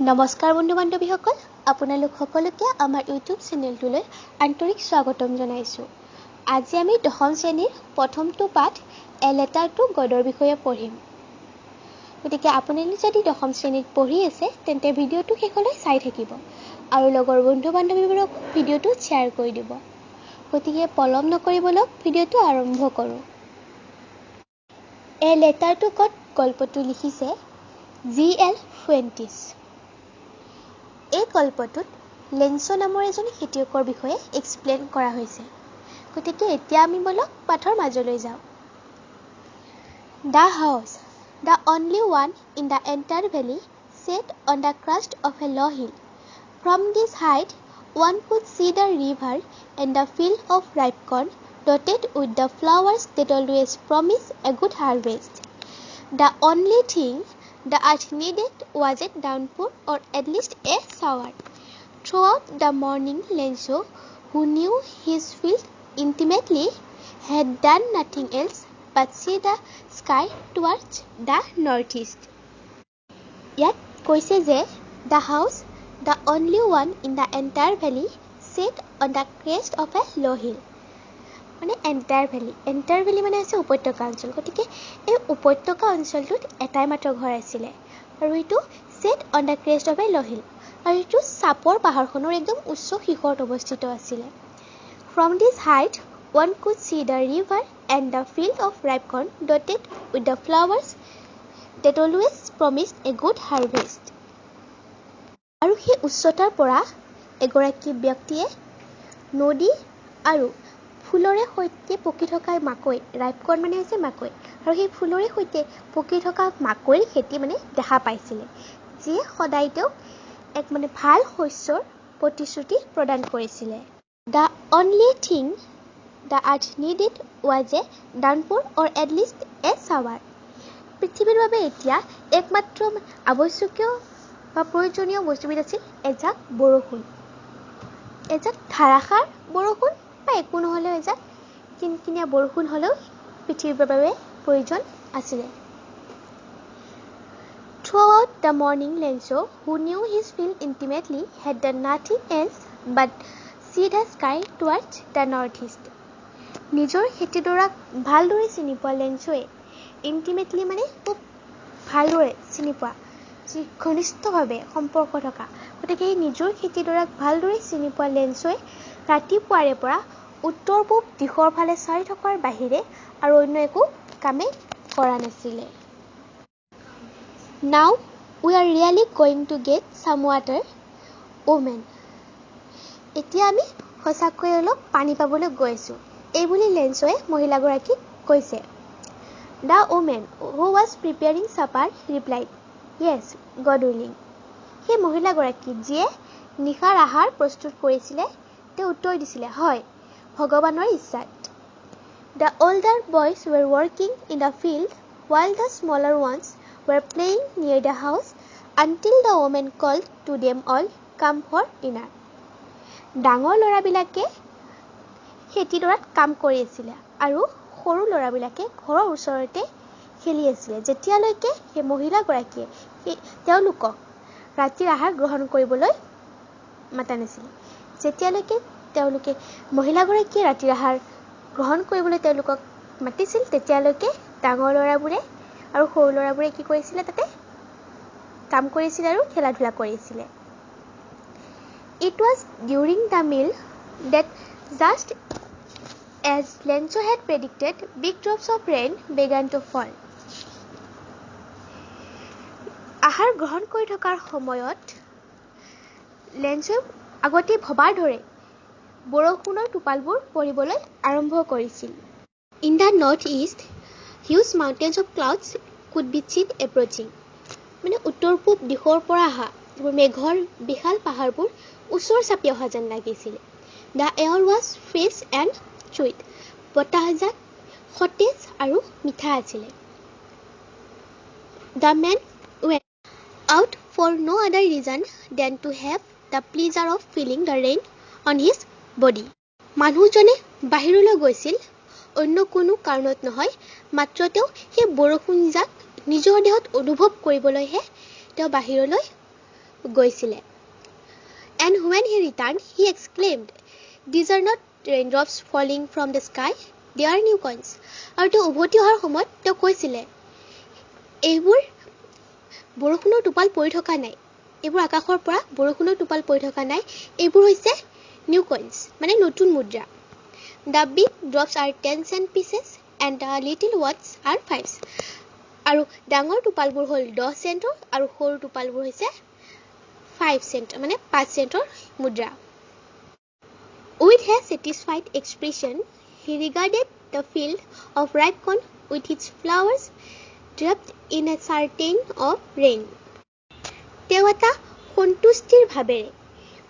নমস্কাৰ বন্ধু বান্ধৱীসকল, আপোনালোক সকলোকে আমাৰ ইউটিউব চেনেলটোলৈ আন্তৰিক স্বাগতম জনাইছোঁ। আজি আমি 10ম শ্ৰেণীৰ প্ৰথমটো পাঠ এ লেটাৰ টু গডৰ বিষয়ে পঢ়িম। গতিকে আপোনালোক যদি 10ম শ্ৰেণীত পঢ়ি আছে তেন্তে ভিডিঅ'টো শেষলৈ চাই থাকিব আৰু লগৰ বন্ধু বান্ধৱীবোৰক ভিডিঅ'টো শ্বেয়াৰ কৰি দিব। গতিকে পলম নকৰি বলক ভিডিঅ'টো আৰম্ভ কৰোঁ। এ লেটাৰ টু গড গল্পটো লিখিছে জি.এল. ফুৱেণ্টিছ। এই গল্পটোত লেঞ্চ' নামৰ এজন খেতিয়কৰ বিষয়ে এক্সপ্লেইন কৰা হৈছে। গতিকে এতিয়া আমি বলক পাঠৰ মাজলৈ যাওঁ। The house, the only one in the entire valley, set on the crest of a low hill. From this height, one could see the river and the field of ripe corn, dotted with the flowers that always promise a good harvest. The only thing the earth needed was a downpour or at least a shower. Throughout the morning, Lenzo, who knew his field intimately, had done nothing else but see the sky towards the northeast. ইয়াত কৈছে যে the house, the only one in the entire valley, set on the crest of a low hill. মানে entire valley মানে আছে উপত্যকা অঞ্চল। গতিকে এই উপত্যকা অঞ্চলটোত এটাই মাত্ৰ ঘৰ আছিলে আৰু এইটো set on the crest of a low' hill, আৰু এইটো চাপৰ পাহাৰখনৰ একদম উচ্চ শিখৰত অৱস্থিত আছিলে। From this height one could see the river and the field of ripe corn dotted with the flowers that always promised a good harvest. আৰু সেই উচ্চতাৰ পৰা এগৰাকী ব্যক্তিয়ে নদী আৰু ফুলৰে সৈতে পকি থকা মাকৈ, ৰাইপকৰ্ণ মানে হৈছে মাকৈ, আৰু সেই ফুলৰে সৈতে পকি থকা মাকৈৰ খেতি মানে দেখা পাইছিলে, যিয়ে সদায় তেওঁক এক মানে ভাল শস্যৰ প্ৰতিশ্ৰুতি প্ৰদান কৰিছিলে। The only thing the earth needed was a downpour or at least a shower. পৃথিৱীৰ বাবে এতিয়া একমাত্ৰ আৱশ্যকীয় বা প্ৰয়োজনীয় বস্তুবিধ আছিল এজাক বৰষুণ, এজাক ধাৰাসাৰ বৰষুণ বা একো নহ'লেও এজাক কিনকিনীয়া বৰষুণ হ'লেও পৃথিৱীৰ বাবে প্ৰয়োজন আছিলে। Throughout the morning, Lenzo, who knew his field intimately, had done nothing else but see the sky towards the northeast. নিজৰ খেতিডৰাক ভালদৰে চিনি পোৱা লেঞ্চোৱে, ইণ্টিমেটলি মানে খুব ভালদৰে চিনি পোৱা, যি ঘনিষ্ঠভাৱে সম্পৰ্ক থকা, গতিকে এই নিজৰ খেতিডৰাক ভালদৰে চিনি পোৱা লেঞ্চোৱে ৰাতিপুৱাৰে পৰা উত্তৰ পূব দিশৰ ফালে চাই থকাৰ বাহিৰে আৰু অন্য একো কামেই কৰা নাছিলে। Now we are really going to get some water, woman. এতিয়া আমি সঁচাকৈ অলপ পানী পাবলৈ গৈছোঁ, এইবুলি লেঞ্চোৱে মহিলাগৰাকীক কৈছে। The woman who was preparing supper replied, Yes, God willing. সেই মহিলাগৰাকী যিয়ে নিশাৰ আহাৰ প্ৰস্তুত কৰিছিলে তেওঁ উত্তৰ দিছিলে, হয়, ভগৱানৰ ইচ্ছাত। The older boys were working in the field while the smaller ones were playing near the house until the woman called to them all, come for dinner. ডাঙৰ ল'ৰাবিলাকে খেতিডৰাত কাম কৰি আছিলে আৰু সৰু ল'ৰাবিলাকে ঘৰৰ ওচৰতে খেলি আছিলে, যেতিয়ালৈকে সেই মহিলাগৰাকীয়ে তেওঁলোকক ৰাতিৰ আহাৰ গ্ৰহণ কৰিবলৈ মাতা নাছিলে। যেতিয়ালৈকে তেওঁলোকে মহিলাগৰাকীয়ে ৰাতিৰ আহাৰ গ্ৰহণ কৰিবলৈ তেওঁলোকক মাতিছিল, তেতিয়ালৈকে ডাঙৰ ল'ৰাবোৰে আৰু সৰু ল'ৰাবোৰে কি কৰিছিলে, তাতে কাম কৰিছিলে আৰু খেলা ধূলা কৰিছিলে। It was during the meal that just as Lenzo had predicted, big drops of rain began to fall. আহাৰ গ্ৰহণ কৰি থকাৰ সময়ত লেঞ্চোৱে আগতে ভবাৰ দৰে বৰষুণৰ টোপালবোৰ পৰিবলৈ আৰম্ভ কৰিছিল। In the northeast, huge mountains of clouds could be seen approaching. মানে উত্তৰ পূব দিশৰ পৰা অহা মেঘৰ বিশাল পাহাৰবোৰ ওচৰ চাপি অহা যেন লাগিছিলে। The air was fresh and sweet. বতাহজাক সতেজ আৰু মিঠা আছিলে। The man went out for no other reason than to have the pleasure of feeling the rain on his body. মানুহজনে বাহিৰলৈ গৈছিল অন্য কোনো কাৰণত নহয়, মাত্ৰ তেওঁ সেই বৰষুণজাক নিজৰ দেহত অনুভৱ কৰিবলৈহে তেওঁ বাহিৰলৈ গৈছিলে। And when he returned, he exclaimed, "These are not raindrops falling from the sky, they are new coins." আৰু তেওঁ উভতি অহাৰ সময়ত তেওঁ কৈছিলে, এইবোৰ বৰষুণৰ টোপাল পৰি থকা নাই, এইবোৰ আকাশৰ পৰা বৰষুণৰ টোপাল পৰি থকা নাই, এইবোৰ হৈছে নিউ কইন্স, মানে নতুন মুদ্ৰা। The big drops are 10 cent pieces and the little ones are 5s. আৰু ডাঙৰ টোপালবোৰ হ'ল 10 চেণ্টৰ আৰু সৰু টোপালবোৰ হৈছে 5 চেণ্ট, মানে 5 চেণ্টৰ মুদ্ৰা। With a satisfied expression, he regarded the field of ripe corn with its flowers draped in a curtain of rain. তেওঁ এটা সন্তুষ্টিৰ ভাৱেৰে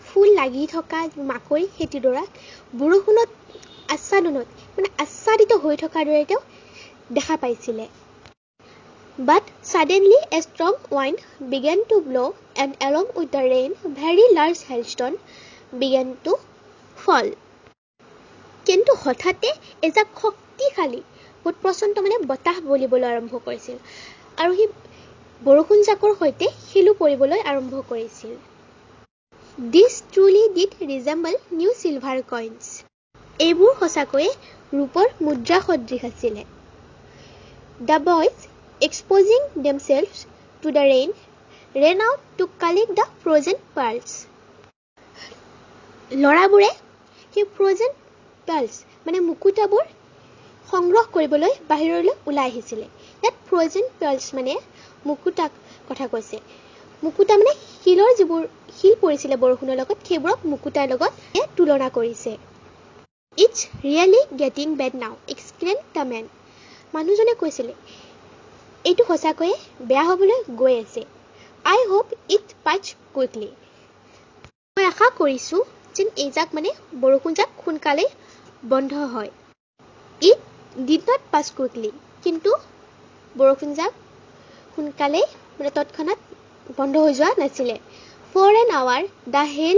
ফুল লাগি থকা মাকৈ খেতিডৰাক বৰষুণত আচ্ছাদিত হৈ থকাৰ দৰে তেওঁ দেখা পাইছিলে। But suddenly a strong wind began to blow and along with the rain, very large hailstone began to fall. কিন্তু হঠাতে এজাক শক্তিশালী বহুত প্ৰচণ্ড বতাহ বলিবলৈ আৰম্ভ কৰিছিল আৰু সি বৰষুণ জাকৰ সৈতে শিলো পৰিবলৈ আৰম্ভ কৰিছিল। This truly did resemble new silver coins. এইবোৰ সঁচাকৈয়ে ৰূপৰ মুদ্ৰা সদৃশ আছিলে। The boys, exposing themselves to the rain, ran out to collect the frozen pearls. ল'ৰাবোৰে সেই frozen pearls মুকুতাবোৰ সংগ্ৰহ কৰিবলৈ বাহিৰলৈ ওলাই আহিছিলে। ইয়াত frozen pearls মুকুতাক কথা কৈছে। মুকুতা শিলৰ যিবোৰ শিল পৰিছিলে বৰষুণৰ লগত, সেইবোৰক মুকুতাৰ লগত তুলনা কৰিছে। It's really getting bad now, exclaimed the man. মানুহজনে কৈছিলে, এইটো সঁচাকৈয়ে বেয়া হ'বলৈ গৈ আছে। I hope it patch quickly. মই আশা কৰিছোঁ যেন এইজাক বৰষুণ জাক সোনকালে বন্ধ হয়। It did not pass quickly. কিন্তু বৰষুণ জাক সোনকালে তৎক্ষণাত বন্ধ হৈ যোৱা নাছিলে। For an hour, the hail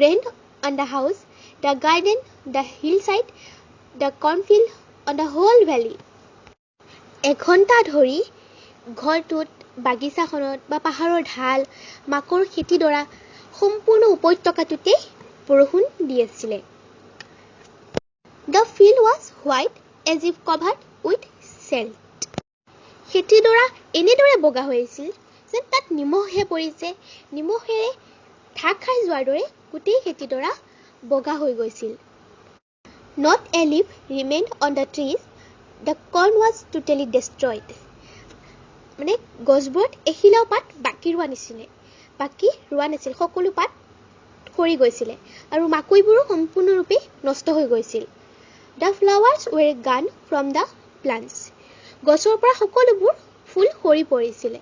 rained on the house, the garden, the hillside, the cornfield, on the whole valley. এঘণ্টা ধৰি ঘৰটোত, বাগিচাখনত বা পাহাৰৰ ঢাল, মাকৰ খেতিডৰা সম্পূৰ্ণ উপত্যকাটোতেই বৰষুণ দি আছিলে। The field was white as if covered with salt. খেতিডৰা এনেদৰে বগা হৈ আছিল যেন তাত নিমখহে পৰিছে, নিমখেৰে ঢাক খাই যোৱাৰ দৰে গোটেই খেতিডৰা বগা হৈ গৈছিল। Not a leaf remained on the trees. The corn was totally destroyed. গছবোৰত এখিলাও পাত বাকী ৰোৱা নাছিল, সকলো পাত সৰি গৈছিলে আৰু মাকৈবোৰো সম্পূৰ্ণৰূপে নষ্ট হৈ গৈছিল। The flowers were gone from the plants. গছৰ পৰা সকলোবোৰ ফুল সৰি পৰিছিলে।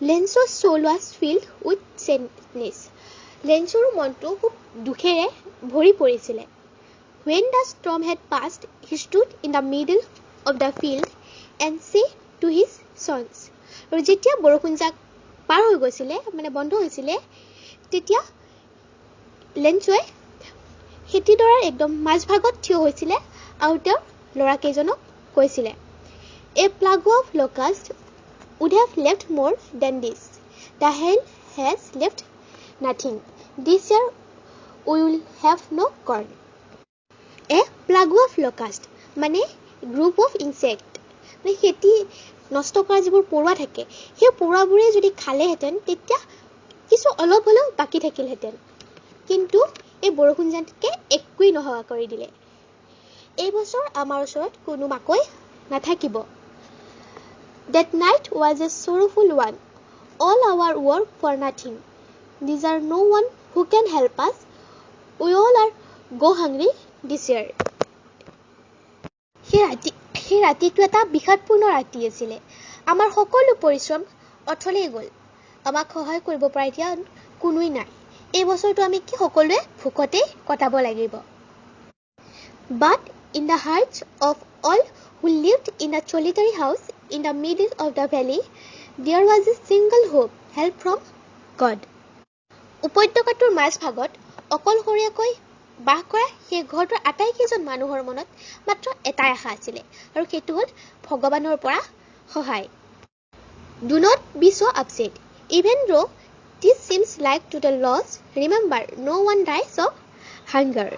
Lenso's soul was filled with sadness. লেন্সৰ মনটো খুব দুখেৰে ভৰি পৰিছিলে। When the storm had passed, he stood in the middle of the field and said to his sons. আৰু যেতিয়া বৰষুণ জাক পাৰ হৈ গৈছিলে, বন্ধ হৈছিলে, তেতিয়া লেন্সই খেতিডৰাৰ একদম মাজভাগত থিয় হৈছিলে আৰু তেওঁৰ ল'ৰাকেইজনক কৈছিলে, A plague of locusts would have left more than this. The hail has left nothing. This year we will have no corn. A plague of locusts group of insect. খেতি নষ্ট কৰা যিবোৰ পৰুৱা থাকে, সেই পৰুৱাবোৰে যদি খালেহেঁতেন তেতিয়া কিছু অলপ হ'লেও বাকী থাকিলহেঁতেন। কিন্তু এই বৰষুণ জাকে একোৱেই নোহোৱা কৰি দিলে। এই বছৰ আমাৰ ওচৰত কোনো মাকৈ নাথাকিব। That night was a sorrowful one. All our work for nothing. These are no one who can help us. We all are go hungry this year. সেই ৰাতিটো এটা বিষাদপূৰ্ণ ৰাতি আছিলে। আমাৰ সকলো পৰিশ্ৰম অথলেই গ'ল। আমাক সহায় কৰিব পৰা এতিয়া কোনোই নাই। এই বছৰটো আমি সকলোৱে ভোকতে কটাব লাগিব। But in the hearts of all who lived in a solitary house in the middle of the valley, there was a single hope, help from God. উপত্যকাটোৰ মাজভাগত অকলশৰীয়াকৈ বাস কৰা সেই ঘৰটোৰ আটাইকেইজন মানুহৰ মনত মাত্ৰ এটাই আশা আছিলে আৰু সেইটো হ'ল ভগৱানৰ পৰা সহায়। Do not be so upset. Even though This seems like total loss. Remember, no one dies of hunger.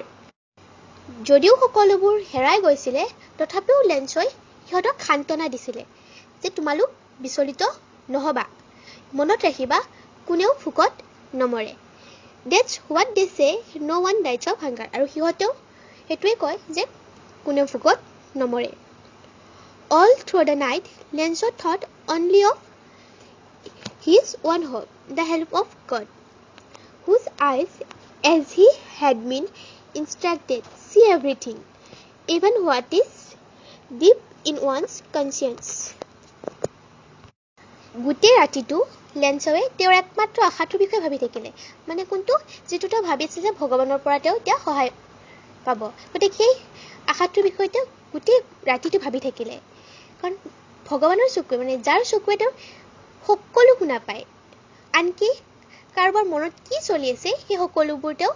যদিও সকলোবোৰ হেৰাই গৈছিলে তথাপিও লেন্সই সিহঁতক সান্তনা দিছিলে যে তোমালোক বিচলিত নহবা মনত ৰাখিবা কোনেও ভোকত নমৰে That's what they say, no one dies of hunger. আৰু সিহঁতেও সেইটোৱে কয় যে কোনেও ভোকত নমৰে All through the night, Lenso thought only of his one hope, the help of God, whose eyes, as he had been instructed, see everything, even what is deep in one's conscience. গোটেই ৰাতিটো লেন্সৱে তেওঁৰ একমাত্ৰ আশাটোৰ বিষয়ে ভাবি থাকিলে মানে কোনটো যিটো তেওঁ ভাবিছিল যে ভগৱানৰ পৰা তেওঁ এতিয়া সহায় পাব গতিকে সেই আশাটোৰ বিষয়ে তেওঁ গোটেই ৰাতিটো ভাবি থাকিলে কাৰণ ভগৱানৰ চকুৱে মানে যাৰ চকুৱে তেওঁ সকলো শুনা পায় আনকি কাৰোবাৰ মনত কি চলি আছে সেই সকলোবোৰ তেওঁ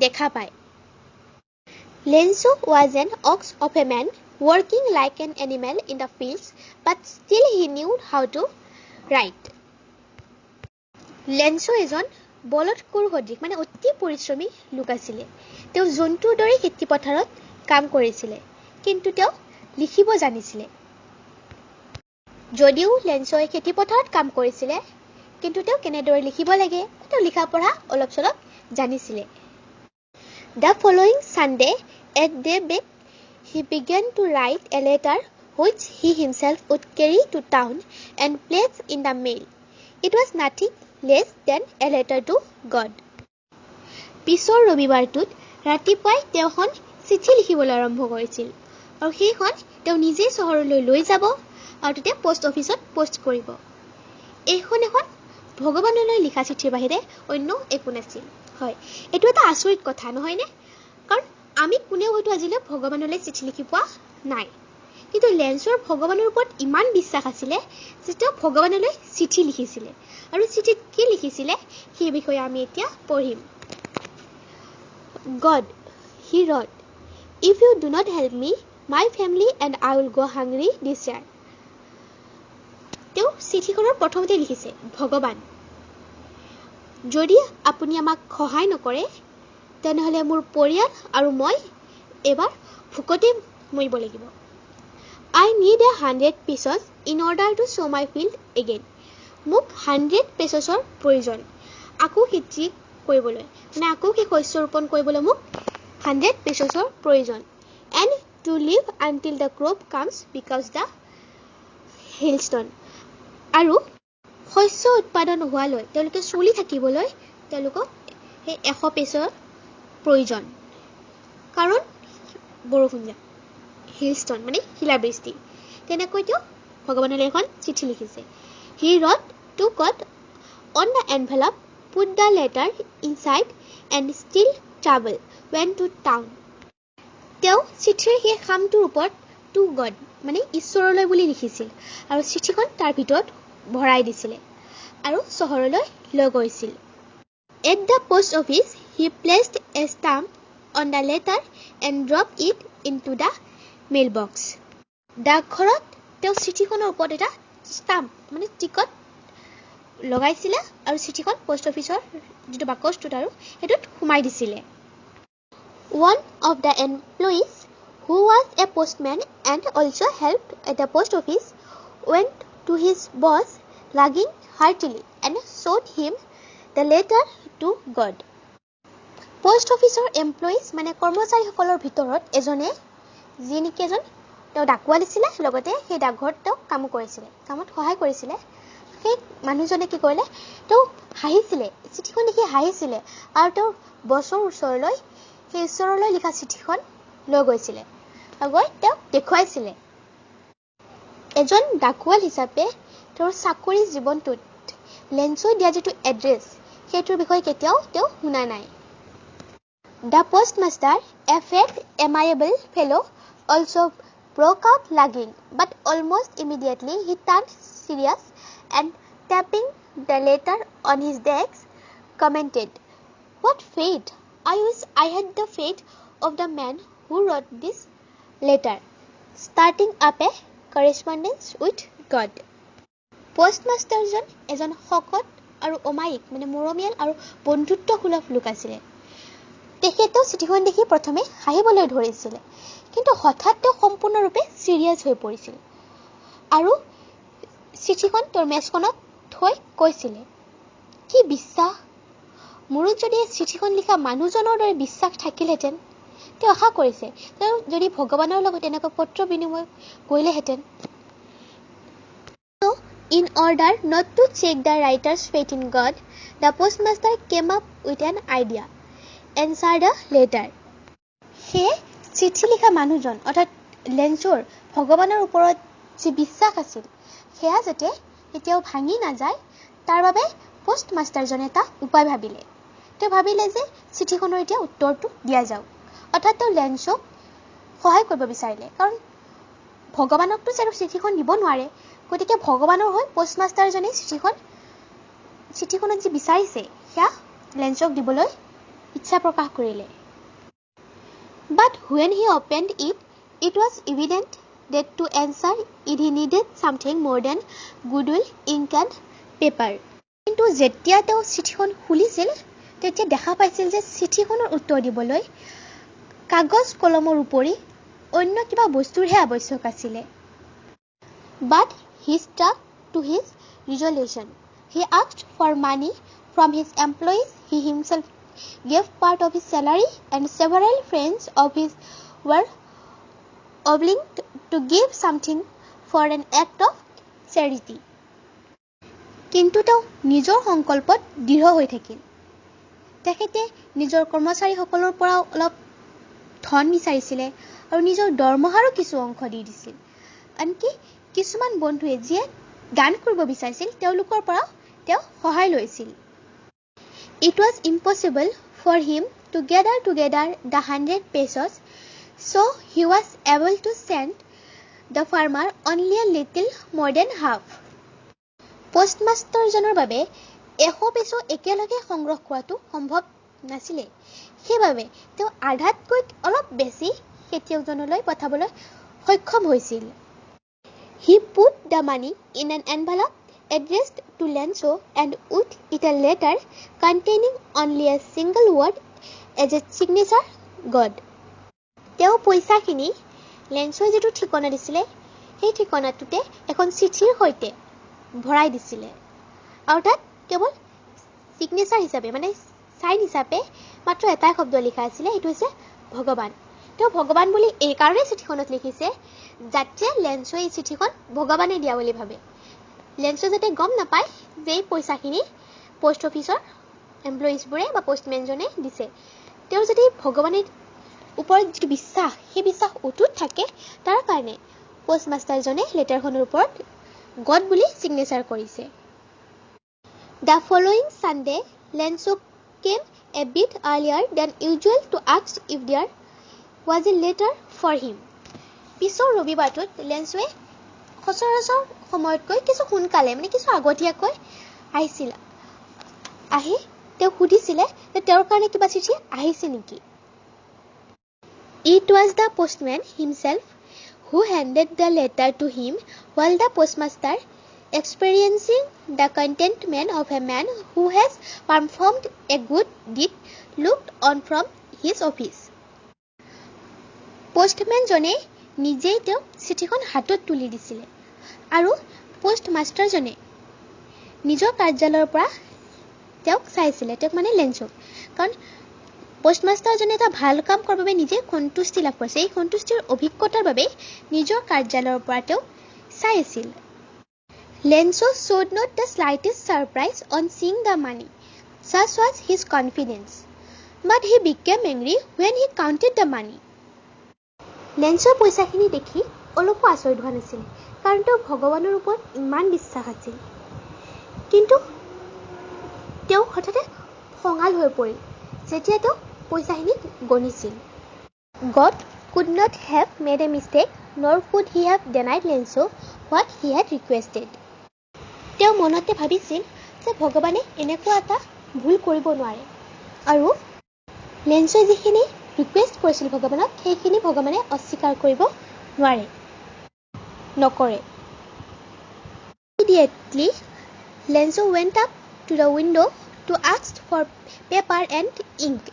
দেখা পায় Lenso was an ox of a man working like an animal in the fields but still he knew how to write Lenso এজন বলদকুৰ সদৃশ মানে অতি পৰিশ্ৰমী লোক আছিল তেওঁ জন্তুৰ দৰে খেতি পথাৰত কাম কৰিছিল কিন্তু তেওঁ লিখিব জানিছিল যদিও লেন্সই খেতি পথাৰত কাম কৰিছিল কিন্তু তেওঁ কেনেদৰে লিখিব লাগে তেওঁ লিখা পঢ়া অলপ চলপ জানিছিল The following Sunday at daybreak he began to write a letter which he himself would carry to town and place in the mail It was nothing less than a letter to God পিছৰ ৰবিবাৰটোত ৰাতিপুৱাই তেওঁখন চিঠি লিখিবলৈ আৰম্ভ কৰিছিল আৰু সেইখন তেওঁ নিজে চহৰলৈ লৈ যাব আৰু তেতিয়া পোষ্ট অফিচত পোষ্ট কৰিব এইখন এখন ভগৱানলৈ লিখা চিঠিৰ বাহিৰে অন্য একো নাছিল হয় এটো এটা আচৰিত কথা নহয় নে কাৰণ আমি কোনেও হয়তো আজিলৈ ভগৱানলৈ চিঠি লিখি পোৱা নাই কিন্তু লেন্সৰ ভগৱানৰ ওপৰত ইমান বিশ্বাস আছিল যে তেওঁ ভগৱানলৈ চিঠি লিখিছিল আৰু চিঠিত কি লিখিছিল সেই বিষয়ে আমি এতিয়া পঢ়িম God he wrote If you do not help me my family and I will go hungry this year তেওঁ চিঠিখনৰ প্ৰথমতে লিখিছে ভগৱান যদি আপুনি আমাক সহায় নকৰে তেনেহলে মোৰ পৰিয়াল আৰু মই এবাৰ ভুকতে মৰিব লাগিব I need 100 pesos in order to sow my field again মোক 100 পেছৰ প্ৰয়োজন আকৌ খেতি কৰিবলৈ মানে আকৌ কি শস্য ৰোপণ কৰিবলৈ মোক 100 পেছৰ প্ৰয়োজন and to live until the crop comes because the hailstone আৰু শস্য উৎপাদন হোৱালৈ তেওঁলোকে চলি থাকিবলৈ তেওঁলোকক এই 100 পেছৰ প্ৰয়োজন কাৰণ বৰষুণ যায় hailstone মানে শিলাবৃষ্টি তেনেকৈ তেওঁ ভগৱানলৈ এখন চিঠি লিখিছে He wrote to God on the envelope put the letter inside and still travel went to town তেওঁ চিঠিৰ সেই খামটোৰ ওপৰত to God মানে ঈশ্বৰলৈ বুলি লিখিছিল আৰু চিঠিখন তাৰ ভিতৰত ভৰাই দিছিল আৰু চহৰলৈ লৈ গৈছিল At the post office he placed a stamp on the letter and dropped it into the mailbox ডাকঘৰত তেওঁ চিঠিখনৰ ওপৰত এটা ষ্টাম্প মানে টিকট লগাইছিল আৰু চিঠিখন পোষ্ট অফিচৰ যেটো বাকচটোত আৰু হেতুত খুমাই দিছিল One of the employees who was a postman and also helped at the post office went to his boss lagging heartily and showed him the letter to God Post officer employees মানে কৰ্মচাৰীসকলৰ ভিতৰত এজনে যিনিকে এজন তেওঁ ডাকুৱাল আছিল লগতে সেই ডাকঘৰত তেওঁ কাম কৰিছিল কামত সহায় কৰিছিল সেই মানুহজনে কি কৰিলে তেওঁ হাঁহিছিল চিঠিখন দেখি হাঁহিছিল আৰু তেওঁ বছৰ ওচৰলৈ সেই ঈশ্বৰলৈ লিখা চিঠিখন লৈ গৈছিল আৰু তেওঁ দেখুৱাইছিল এজন ডাকুৱাল হিচাপে তেওঁৰ চাকৰি জীৱনটোত লেন্সই দিয়া যেটো এড্ৰেছ সেইটোৰ বিষয়ে কেতিয়াও তেওঁ শুনা নাই The postmaster, a fat, amiable fellow, also broke out lagging, but almost immediately he turned serious and tapping the letter on his desk, commented, What fate! I wish I had the fate of the man who wrote this letter, starting up a correspondence with God. Postmaster জন এজন শকত আৰু অমায়িক মানে মৰমীয়াল আৰু বন্ধুত্বসুলভ লোক আছিলে। তেখেতেও চিঠিখন দেখি প্ৰথমে হাঁহিবলৈ ধৰিছিলে, কিন্তু হঠাৎ তেওঁ সম্পূৰ্ণৰূপে চিৰিয়াছ হৈ পৰিছিল আৰু চিঠিখন তেওঁৰ মেজখনত থৈ কৈছিলে, কি বিশ্বাস! মোৰো যদি চিঠিখন লিখা মানুহজনৰ দৰে বিশ্বাস থাকিলহেঁতেন। তেওঁ আশা কৰিছে তেওঁ যদি ভগৱানৰ লগত এনেকুৱা পত্ৰ বিনিময় কৰিলেহেঁতেন। So, in order not to check the writer's faith in God, the postmaster came up with an idea. Answer the letter. সেয়ে চিঠি লিখা মানুহজন অৰ্থাৎ লেঞ্চৰ ভগৱানৰ ওপৰত যি বিশ্বাস আছিল সেয়া যাতে এতিয়াও ভাঙি নাযায় তাৰ বাবে পোষ্টমাষ্টাৰজনে এটা উপায় ভাবিলে। তেওঁ ভাবিলে যে চিঠিখনৰ এতিয়া উত্তৰটো দিয়া যাওক, অৰ্থাৎ তেওঁ লেঞ্চক সহায় কৰিব বিচাৰিলে, কাৰণ ভগৱানকতো যে চিঠিখন দিব নোৱাৰে, গতিকে ভগৱানৰ হৈ পোষ্টমাষ্টাৰজনে চিঠিখনত যি বিচাৰিছে সেয়া লেঞ্চক দিবলৈ ইচ্ছা প্ৰকাশ কৰিলে। But when he opened it, it was evident that to answer it he needed something more than goodwill, ink and paper. কিন্তু যেতিয়া তেওঁ চিঠিখন খুলিছিল তেতিয়া দেখা পাইছিল যে চিঠিখনৰ উত্তৰ দিবলৈ কাগজ কলমৰ উপৰি অন্য কিবা বস্তুৰহে আৱশ্যক আছিলে। But he stuck to his resolution. He asked for money from his employees. He himself gave part of his salary, and several friends of his were obliged to give something for an act of charity. কিন্তু তেওঁ নিজৰ সংকল্পত দৃঢ় হৈ থাকিল। তেখেতে নিজৰ কৰ্মচাৰীসকলৰ পৰা অলপ ধন বিচাৰিছিলে আৰু নিজৰ দৰমহাৰো কিছু অংশ দি দিছিল। আনকি কিছুমান বন্ধুৱে যিয়ে দান কৰিব বিচাৰিছিল তেওঁলোকৰ পৰা তেওঁ সহায় লৈছিল। It was impossible for him to gather together the 100 pesos, so he was able to send the farmer only a little more than half. পোষ্টমাষ্টাৰজনৰ বাবে 100 পেছো একেলগে সংগ্ৰহ কৰাটো সম্ভৱ নাছিলে। সেইবাবে তেওঁ আধাতকৈ অলপ বেছি খেতিয়কজনলৈ পঠাবলৈ সক্ষম হৈছিল। He put the money in an envelope addressed to Lenso and with it a letter containing only a single word as a signature, God. তেওঁ পইচাখিনি লেঞ্চই যিটো ঠিকনা দিছিলে সেই ঠিকনাটোতে এখন চিঠিৰ সৈতে ভৰাই দিছিলে আৰু তাত কেৱল চিগনেচাৰ হিচাপে মানে সাইন হিচাপে মাত্ৰ এটাই শব্দ লিখা আছিলে, সেইটো হৈছে ভগৱান। তেওঁ ভগৱান বুলি এই কাৰণে চিঠিখনত লিখিছে যাতে লেঞ্চই এই চিঠিখন ভগৱানে দিয়া বুলি ভাবে। লেঞ্চই যাতে গম নাপায় যে এই পইচাখিনি পোষ্ট অফিচৰ এমপ্লয়িজবোৰে বা পোষ্টমেনজনে দিছে। তেওঁৰ যদি ভগৱানৰ ওপৰত যিটো বিশ্বাস সেই বিশ্বাস অটুট থাকে তাৰ কাৰণে পোষ্টমাষ্টাৰজনে লেটাৰখনৰ ওপৰত গড বুলি চিগনেচাৰ কৰিছে। The following Sunday, Lenso came a bit earlier than usual to ask if there was a letter for him. পিছৰ ৰবিবাৰটোত লেঞ্চোৱে সচৰাচৰ সময়তকৈ কিছু সোনকালে মানে কিছু আগতীয়াকৈ আহিছিল। আহি তেওঁ সুধিছিলে যে তেওঁৰ কাৰণে কিবা চিঠি আহিছে নেকি। It was the postman himself who handed the letter to him, while the postmaster, experiencing the contentment of a man who has performed a good deed, looked on from his office. পোষ্টমেনজনে নিজেই তেওঁ চিঠিখন হাতত তুলি দিছিলে আৰু পোষ্টমাষ্টাৰজনে নিজৰ কাৰ্যালয়ৰ পৰা তেওঁক চাইছিলে, তেওঁক মানে লেঞ্চক, কাৰণ পোষ্টমাষ্টাৰজনে এটা ভাল কাম কৰাৰ বাবে নিজে সন্তুষ্টি লাভ কৰিছে। এই সন্তুষ্টিৰ অভিজ্ঞতাৰ বাবে নিজৰ কাৰ্যালয়ৰ পৰা তেওঁ চাই আছিল। Lenso showed not the slightest surprise on seeing the money. Such was his confidence. But he became angry when he counted the money. লেঞ্চৰ পইচাখিনি দেখি অলপো আচৰিত হোৱা নাছিল, কাৰণ তেওঁ ভগৱানৰ ওপৰত ইমান বিশ্বাস আছিল। কিন্তু তেওঁ হঠাতে খঙাল হৈ পৰিল যেতিয়া তেওঁ পইচাখিনি গণিছিল। God could not have made a mistake, nor could he have denied Lenso what he had requested. তেওঁ মনতে ভাবিছিল যে ভগৱানে এনেকুৱা এটা ভুল কৰিব নোৱাৰে আৰু লেঞ্চই যিখিনি ৰিকুৱেষ্ট কৰিছিল ভগৱানক সেইখিনি ভগৱানে অস্বীকাৰ কৰিব নকৰে। Immediately, Lenso went up to the window to ask for paper and ink.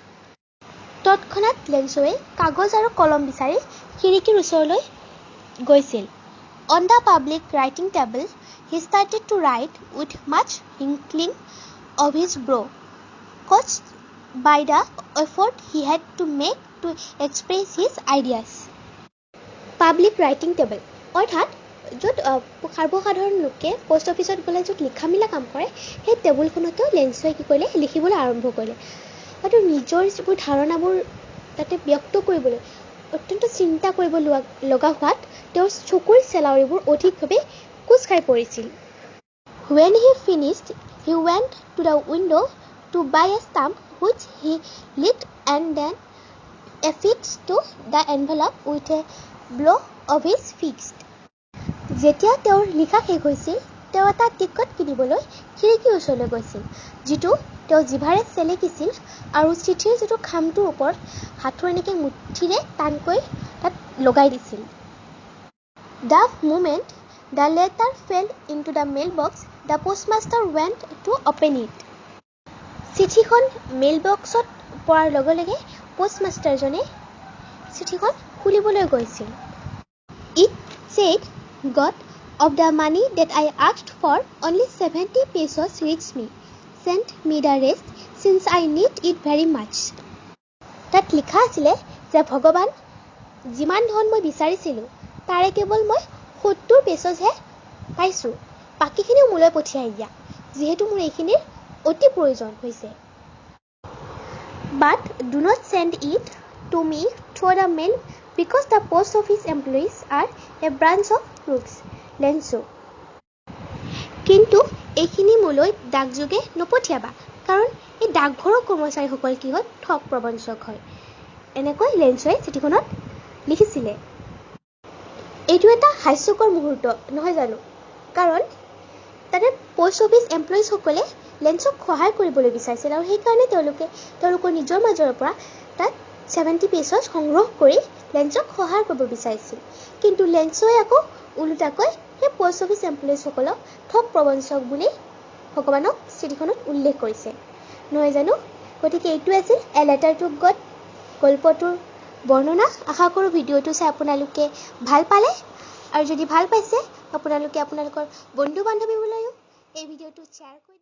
তৎক্ষণাত লেঞ্চোৱে কাগজ আৰু কলম বিচাৰি খিৰিকীৰ ওচৰলৈ গৈছিল. On the public writing table, he started to write with much wrinkling of his brow, caused by the effort he had to make to express his ideas. Public writing table অৰ্থাৎ য'ত সৰ্বসাধাৰণ লোকে পোষ্ট অফিচত গ'লে য'ত লিখা মেলা কাম কৰে সেই টেবুলখনতো লেঞ্চোৱে কি কৰিলে লিখিবলৈ আৰম্ভ কৰিলে. আৰু নিজৰ যিবোৰ ধাৰণাবোৰ তাতে ব্যক্ত কৰিবলৈ অত্যন্ত চিন্তা কৰিব লগা হোৱাত তেওঁৰ চকুৰ চেলাউৰিবোৰ অধিকভাৱে কোচ খাই পৰিছিল. When he finished, he went to the window to buy a stamp which he lit and then affixed to the envelope with a blow of his fist. যেতিয়া তেওঁৰ লিখা শেষ হৈছিল তেওঁ এটা টিকট কিনিবলৈ খিৰিকীৰ ওচৰলৈ গৈছিল যিটো তেওঁ জিভাৰে চেলেকিছিল আৰু চিঠিৰ যিটো খামটোৰ ওপৰত হাতৰ এনেকৈ মুঠিৰে টানকৈ তাত লগাই দিছিল. The moment the letter fell into the mailbox, the postmaster went to open it. চিঠিখন মেইলবক্সত পৰাৰ লগে লগে পোষ্টমাষ্টাৰজনে চিঠিখন খুলিবলৈ গৈছিল. It said, "God, of the money that I asked for, only 70 pesos reached me. Send me the rest, since I need it very much." তাত লিখা আছিলে যে ভগৱান যিমান ধন মই বিচাৰিছিলোঁ তাৰে কেৱল মই 70 পেছহে পাইছোঁ. বাকীখিনিও মোলৈ পঠিয়াই দিয়া যিহেতু মোৰ এইখিনিৰ অতি প্ৰয়োজন হৈছে. But do not send it to me through the mail because the post office employees are a branch of crooks. Lencho কিন্তু এইখিনি মোলৈ ডাকযোগে নপঠিয়াবা কাৰণ এই ডাকঘৰৰ কৰ্মচাৰীসকল কি হয় ঠগ প্ৰবঞ্চক হয়. এনেকৈ লেঞ্চোৱে চিঠিখনত লিখিছিলে. এইটো এটা হাস্যকৰ মুহূৰ্ত নহয় জানো কাৰণ তাতে পোষ্ট অফিচ এমপ্লয়িজসকলে লেঞ্চক সহায় কৰিবলৈ বিচাৰিছিল আৰু সেইকাৰণে তেওঁলোকৰ নিজৰ মাজৰ পৰা তাত 70 পেছজ সংগ্ৰহ কৰি লেঞ্চক সহায় কৰিব বিচাৰিছিল. কিন্তু লেঞ্চোৱে আকৌ ওলোটাকৈ সেই পোষ্ট অফিচ এমপ্লয়িজসকলক ঠগ প্ৰবঞ্চক বুলি ভগৱানক চিঠিখনত উল্লেখ কৰিছে নহয় জানো. গতিকে এইটো আছিল এ লেটাৰ টু গড গল্পটোৰ বৰ্ণনা. আশা কৰোঁ ভিডিঅ'টো চাই আপোনালোকে ভাল পালে আৰু যদি ভাল পাইছে আপোনালোকে আপোনালোকৰ বন্ধু বান্ধৱীবোৰলৈও এই ভিডিঅ'টো শ্বেয়াৰ কৰি